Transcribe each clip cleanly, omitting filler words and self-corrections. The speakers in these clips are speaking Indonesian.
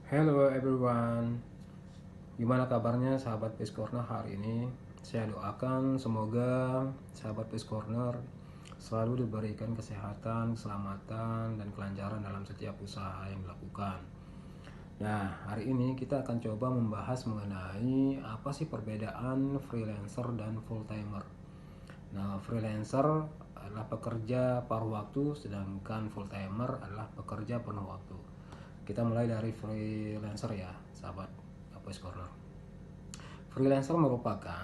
Hello everyone, gimana kabarnya sahabat Peace Corner hari ini? Saya doakan semoga sahabat Peace Corner selalu diberikan kesehatan, keselamatan, dan kelancaran dalam setiap usaha yang dilakukan. Nah, hari ini kita akan coba membahas mengenai apa sih perbedaan freelancer dan full timer. Nah, freelancer adalah pekerja paruh waktu, sedangkan full timer adalah pekerja penuh waktu. Kita mulai dari freelancer ya, sahabat Voice Corner. Freelancer merupakan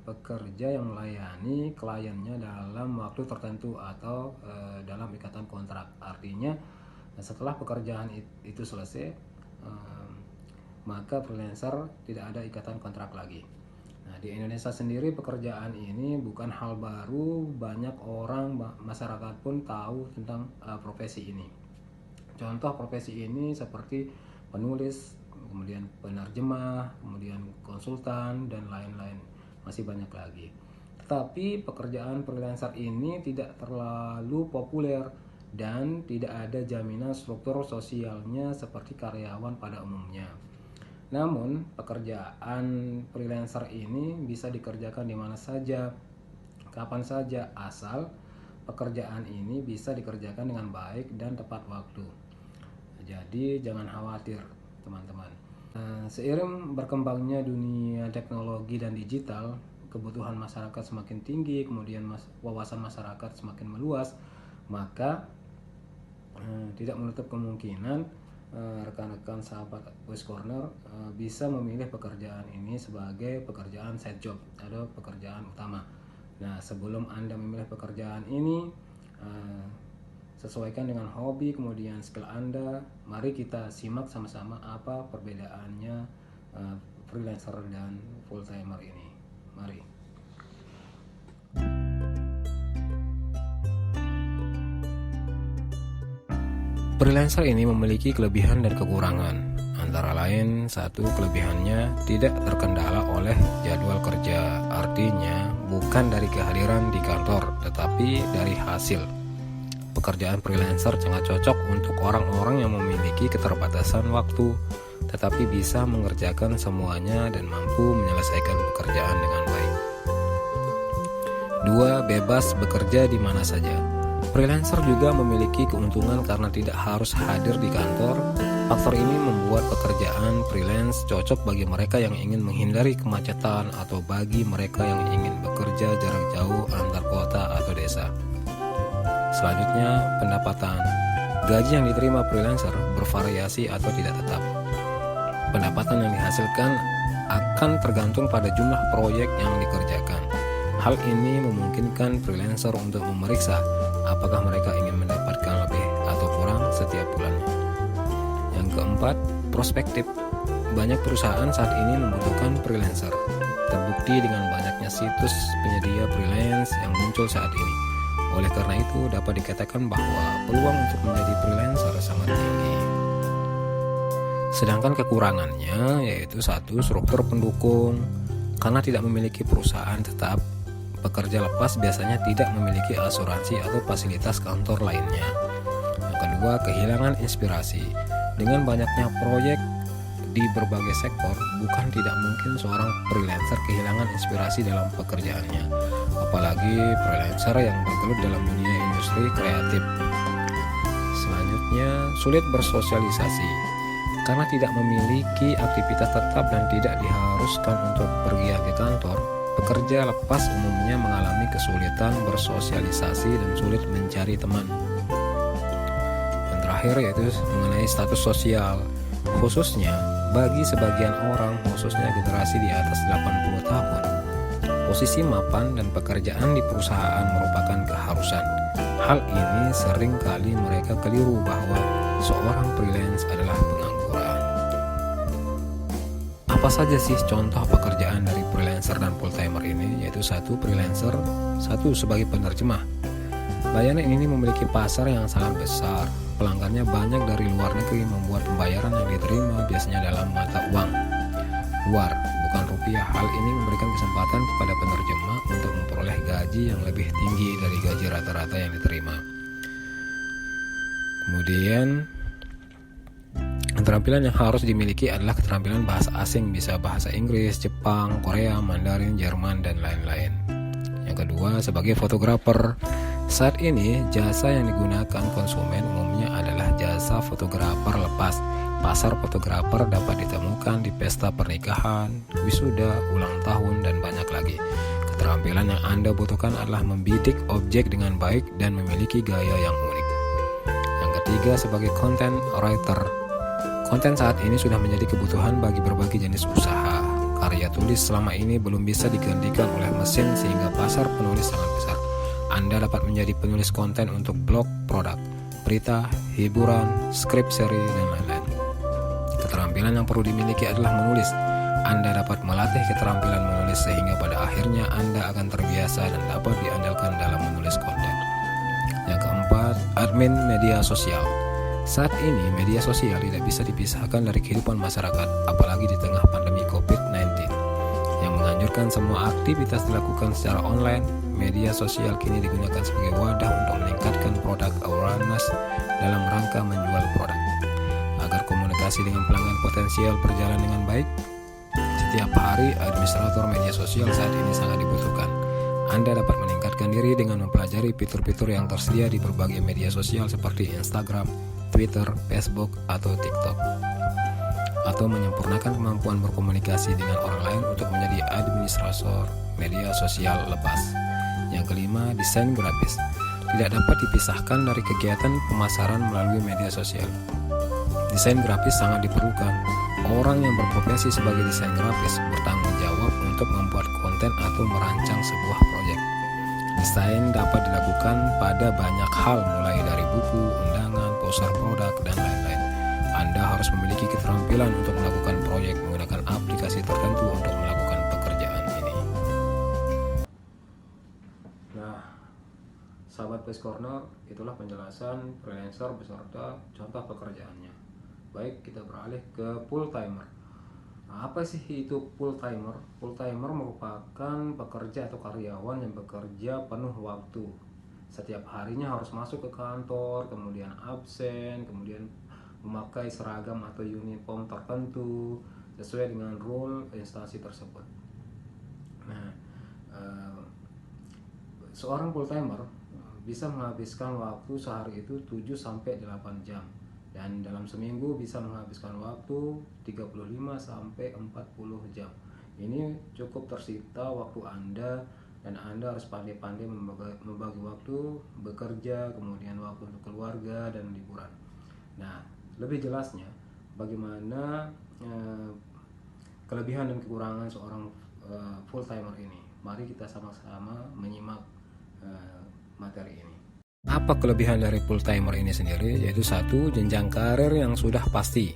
pekerja yang melayani kliennya dalam waktu tertentu atau dalam ikatan kontrak. Artinya, setelah pekerjaan itu selesai, maka freelancer tidak ada ikatan kontrak lagi. Nah, di Indonesia sendiri pekerjaan ini bukan hal baru, banyak orang masyarakat pun tahu tentang profesi ini. Contoh profesi ini seperti penulis, kemudian penerjemah, kemudian konsultan, dan lain-lain. Masih banyak lagi. Tetapi pekerjaan freelancer ini tidak terlalu populer dan tidak ada jaminan struktur sosialnya seperti karyawan pada umumnya. Namun, pekerjaan freelancer ini bisa dikerjakan di mana saja, kapan saja, asal pekerjaan ini bisa dikerjakan dengan baik dan tepat waktu. Jadi jangan khawatir teman-teman. Seiring berkembangnya dunia teknologi dan digital, kebutuhan masyarakat semakin tinggi, kemudian wawasan masyarakat semakin meluas, maka tidak menutup kemungkinan rekan-rekan sahabat Voice Corner bisa memilih pekerjaan ini sebagai pekerjaan side job atau pekerjaan utama. Nah, sebelum Anda memilih pekerjaan ini, sesuaikan dengan hobi kemudian skill Anda. Mari kita simak sama-sama apa perbedaannya freelancer dan full timer ini. Mari. Freelancer ini memiliki kelebihan dan kekurangan. Antara lain, satu kelebihannya tidak terkendala oleh jadwal kerja. Artinya, bukan dari kehadiran di kantor, tetapi dari hasil. Pekerjaan freelancer sangat cocok untuk orang-orang yang memiliki keterbatasan waktu, tetapi bisa mengerjakan semuanya dan mampu menyelesaikan pekerjaan dengan baik. 2. Bebas bekerja di mana saja. Freelancer juga memiliki keuntungan karena tidak harus hadir di kantor. Faktor ini membuat pekerjaan freelance cocok bagi mereka yang ingin menghindari kemacetan atau bagi mereka yang ingin bekerja jarak jauh antar kota atau desa. Selanjutnya, pendapatan. Gaji yang diterima freelancer bervariasi atau tidak tetap. Pendapatan yang dihasilkan akan tergantung pada jumlah proyek yang dikerjakan. Hal ini memungkinkan freelancer untuk memeriksa apakah mereka ingin mendapatkan lebih atau kurang setiap bulannya. Yang keempat, prospektif. Banyak perusahaan saat ini membutuhkan freelancer. Terbukti dengan banyaknya situs penyedia freelance yang muncul saat ini. Oleh karena itu, dapat dikatakan bahwa peluang untuk menjadi freelancer sangat tinggi. Sedangkan kekurangannya yaitu satu, struktur pendukung. Karena tidak memiliki perusahaan tetap, pekerja lepas biasanya tidak memiliki asuransi atau fasilitas kantor lainnya. Yang kedua, kehilangan inspirasi. Dengan banyaknya proyek di berbagai sektor, bukan tidak mungkin seorang freelancer kehilangan inspirasi dalam pekerjaannya, apalagi freelancer yang bergelut dalam dunia industri kreatif. Selanjutnya, sulit bersosialisasi. Karena tidak memiliki aktivitas tetap dan tidak diharuskan untuk pergi ke kantor, pekerja lepas umumnya mengalami kesulitan bersosialisasi dan sulit mencari teman. Yang terakhir yaitu mengenai status sosial, khususnya bagi sebagian orang, khususnya generasi di atas 80 tahun. Posisi mapan dan pekerjaan di perusahaan merupakan keharusan. Hal ini sering kali mereka keliru bahwa seorang freelance adalah pengangguran. Apa saja sih contoh pekerjaan dari freelancer dan full timer ini? Yaitu satu, freelancer, satu sebagai penerjemah. Layanan ini memiliki pasar yang sangat besar. Pelanggannya banyak dari luar negeri, membuat pembayaran yang diterima biasanya dalam mata uang luar, bukan rupiah. Hal ini memberikan kesempatan kepada penerjemah untuk memperoleh gaji yang lebih tinggi dari gaji rata-rata yang diterima. Kemudian Keterampilan yang harus dimiliki adalah keterampilan bahasa asing, bisa bahasa Inggris, Jepang, Korea, Mandarin, Jerman, dan lain-lain. Yang kedua, sebagai fotografer. Saat ini, jasa yang digunakan konsumen umumnya adalah jasa fotografer lepas. Pasar fotografer dapat ditemukan di pesta pernikahan, wisuda, ulang tahun, dan banyak lagi. Keterampilan yang Anda butuhkan adalah membidik objek dengan baik dan memiliki gaya yang unik. Yang ketiga, sebagai content writer. Konten saat ini sudah menjadi kebutuhan bagi berbagai jenis usaha. Karya tulis selama ini belum bisa digantikan oleh mesin sehingga pasar penulis sangat besar. Anda dapat menjadi penulis konten untuk blog, produk, berita, hiburan, skrip seri, dan lain-lain. Keterampilan yang perlu dimiliki adalah menulis. Anda dapat melatih keterampilan menulis sehingga pada akhirnya Anda akan terbiasa dan dapat diandalkan dalam menulis konten. Yang keempat, admin media sosial. Saat ini, media sosial tidak bisa dipisahkan dari kehidupan masyarakat, apalagi di tengah pandemi COVID-19 yang menganjurkan semua aktivitas dilakukan secara online. Media sosial kini digunakan sebagai wadah untuk meningkatkan produk awareness dalam rangka menjual produk. Agar komunikasi dengan pelanggan potensial berjalan dengan baik, setiap hari administrator media sosial saat ini sangat dibutuhkan. Anda dapat meningkatkan diri dengan mempelajari fitur-fitur yang tersedia di berbagai media sosial seperti Instagram, Twitter, Facebook, atau TikTok, atau menyempurnakan kemampuan berkomunikasi dengan orang lain untuk menjadi administrator media sosial lepas. Yang kelima, desain grafis. Tidak dapat dipisahkan dari kegiatan pemasaran melalui media sosial. Desain grafis sangat diperlukan. Orang yang berprofesi sebagai desain grafis bertanggung jawab untuk membuat konten atau merancang sebuah proyek. Desain dapat dilakukan pada banyak hal, mulai dari buku, undangan, poster produk, dan lain-lain. Anda harus memiliki keterampilan untuk melakukan proyek menggunakan aplikasi tertentu untuk melakukan pekerjaan ini. Nah, sahabat Pes Corner, itulah penjelasan freelancer beserta contoh pekerjaannya. Baik, kita beralih ke full timer. Apa sih itu full timer? Full timer merupakan pekerja atau karyawan yang bekerja penuh waktu. Setiap harinya harus masuk ke kantor, kemudian absen, kemudian memakai seragam atau uniform tertentu sesuai dengan role instansi tersebut. Nah, seorang full timer bisa menghabiskan waktu sehari itu 7-8 jam. Dan dalam seminggu bisa menghabiskan waktu 35-40 jam. Ini cukup tersita waktu Anda, dan Anda harus pandai-pandai membagi waktu bekerja, kemudian waktu untuk keluarga dan liburan. Nah, lebih jelasnya bagaimana kelebihan dan kekurangan seorang full timer ini. Mari kita sama-sama menyimak materi ini. Apa kelebihan dari full timer ini sendiri? Yaitu satu, jenjang karir yang sudah pasti.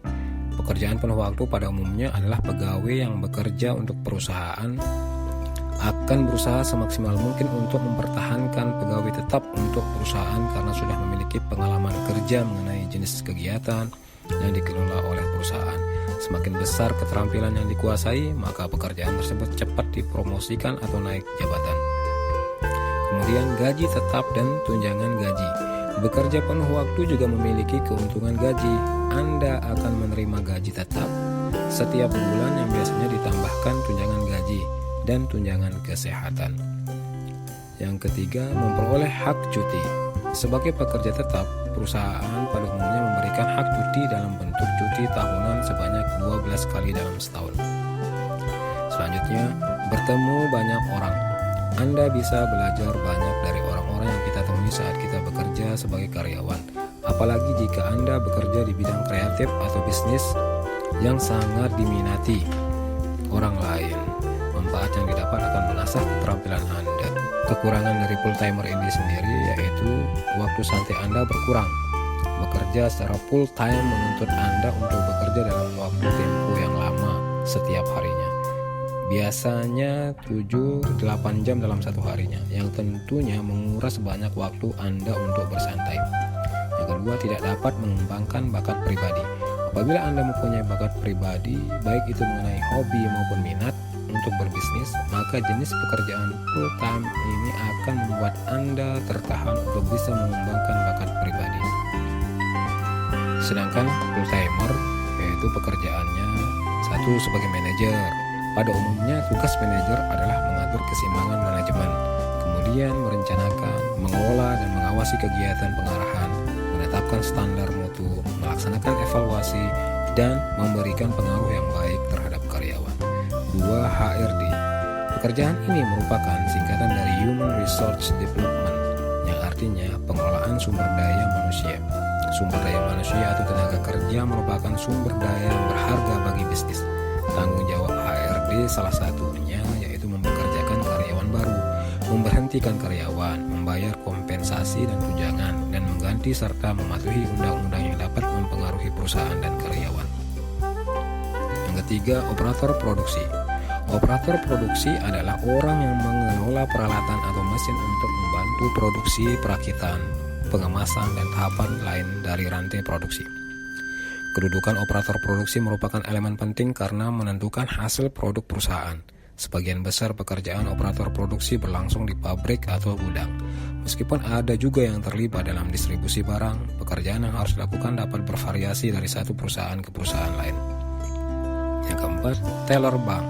Pekerjaan penuh waktu pada umumnya adalah pegawai yang bekerja untuk perusahaan akan berusaha semaksimal mungkin untuk mempertahankan pegawai tetap untuk perusahaan karena sudah memiliki pengalaman kerja mengenai jenis kegiatan yang dikelola oleh perusahaan. Semakin besar keterampilan yang dikuasai, maka pekerjaan tersebut cepat dipromosikan atau naik jabatan. Kemudian gaji tetap dan tunjangan gaji. Bekerja penuh waktu juga memiliki keuntungan gaji. Anda akan menerima gaji tetap setiap bulan yang biasanya ditambahkan tunjangan gaji dan tunjangan kesehatan. Yang ketiga, memperoleh hak cuti. Sebagai pekerja tetap, perusahaan pada umumnya memberikan hak cuti dalam bentuk cuti tahunan sebanyak 12 kali dalam setahun. Selanjutnya, bertemu banyak orang. Anda bisa belajar banyak dari orang-orang yang kita temui saat kita bekerja sebagai karyawan. Apalagi jika Anda bekerja di bidang kreatif atau bisnis yang sangat diminati orang lain. Manfaat yang didapat akan mengasah keterampilan Anda. Kekurangan dari full timer ini sendiri yaitu waktu santai Anda berkurang. Bekerja secara full time menuntut Anda untuk bekerja dalam waktu tempo yang lama setiap harinya. Biasanya 7-8 jam dalam satu harinya, yang tentunya menguras banyak waktu Anda untuk bersantai. Yang kedua, tidak dapat mengembangkan bakat pribadi. Apabila Anda mempunyai bakat pribadi, baik itu mengenai hobi maupun minat untuk berbisnis, maka jenis pekerjaan full time ini akan membuat Anda tertahan untuk bisa mengembangkan bakat pribadi. Sedangkan full timer yaitu pekerjaannya. Satu, sebagai manajer. Pada umumnya tugas manajer adalah mengatur keseimbangan manajemen, kemudian merencanakan, mengelola dan mengawasi kegiatan pengarahan, menetapkan standar mutu, melaksanakan evaluasi, dan memberikan pengaruh yang baik terhadap karyawan. 2. HRD. Pekerjaan ini merupakan singkatan dari Human Resource Development, yang artinya pengelolaan sumber daya manusia. Sumber daya manusia atau tenaga kerja merupakan sumber daya yang berharga bagi bisnis. Tanggung jawab HRD salah satunya yaitu mempekerjakan karyawan baru, memberhentikan karyawan, membayar kompensasi dan tunjangan, dan mengganti serta mematuhi undang-undang yang dapat mempengaruhi perusahaan dan karyawan. Yang ketiga, operator produksi. Operator produksi adalah orang yang mengelola peralatan atau mesin untuk membantu produksi, perakitan, pengemasan, dan tahapan lain dari rantai produksi. Kedudukan operator produksi merupakan elemen penting karena menentukan hasil produk perusahaan. Sebagian besar pekerjaan operator produksi berlangsung di pabrik atau gudang. Meskipun ada juga yang terlibat dalam distribusi barang, pekerjaan yang harus dilakukan dapat bervariasi dari satu perusahaan ke perusahaan lain. Yang keempat, teller bank.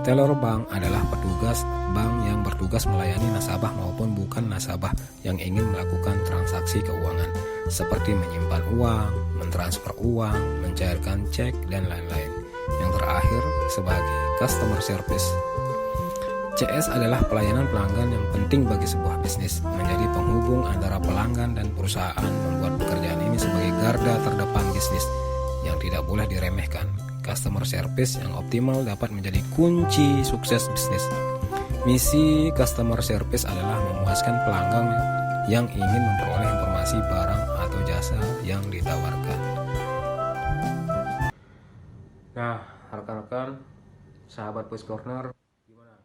Teller bank adalah petugas bank yang bertugas melayani nasabah maupun bukan nasabah yang ingin melakukan transaksi keuangan, seperti menyimpan uang, mentransfer uang, mencairkan cek, dan lain-lain. Yang terakhir, sebagai customer service. CS adalah pelayanan pelanggan yang penting bagi sebuah bisnis, menjadi penghubung antara pelanggan dan perusahaan, membuat pekerjaan ini sebagai garda terdepan bisnis yang tidak boleh diremehkan. Customer service yang optimal dapat menjadi kunci sukses bisnis. Misi customer service adalah memuaskan pelanggan yang ingin memperoleh informasi barang atau jasa yang ditawarkan. Nah, rekan-rekan, sahabat Voice Corner, gimana?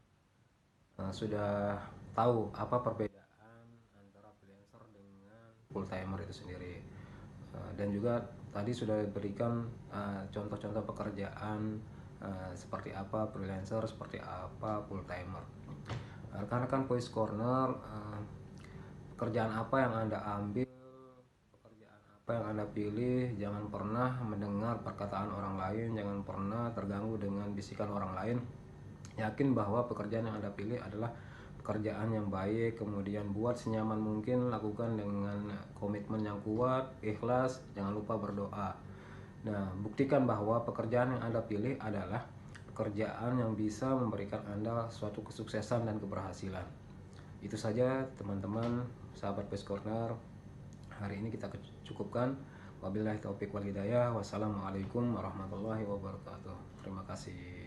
Sudah tahu apa perbedaan antara freelancer dengan full timer itu sendiri? Dan juga tadi sudah diberikan contoh-contoh pekerjaan seperti apa freelancer, seperti apa full timer. Rekan-rekan Voice Corner, pekerjaan apa yang Anda ambil, pekerjaan apa yang Anda pilih, jangan pernah mendengar perkataan orang lain, jangan pernah terganggu dengan bisikan orang lain. Yakin bahwa pekerjaan yang Anda pilih adalah pekerjaan yang baik, kemudian buat senyaman mungkin, lakukan dengan komitmen yang kuat, ikhlas, jangan lupa berdoa. Nah, buktikan bahwa pekerjaan yang Anda pilih adalah pekerjaan yang bisa memberikan Anda suatu kesuksesan dan keberhasilan. Itu saja teman-teman, sahabat Voice Corner. Hari ini kita cukupkan. Wabillahi taufiq wal hidayah. Wassalamualaikum warahmatullahi wabarakatuh. Terima kasih.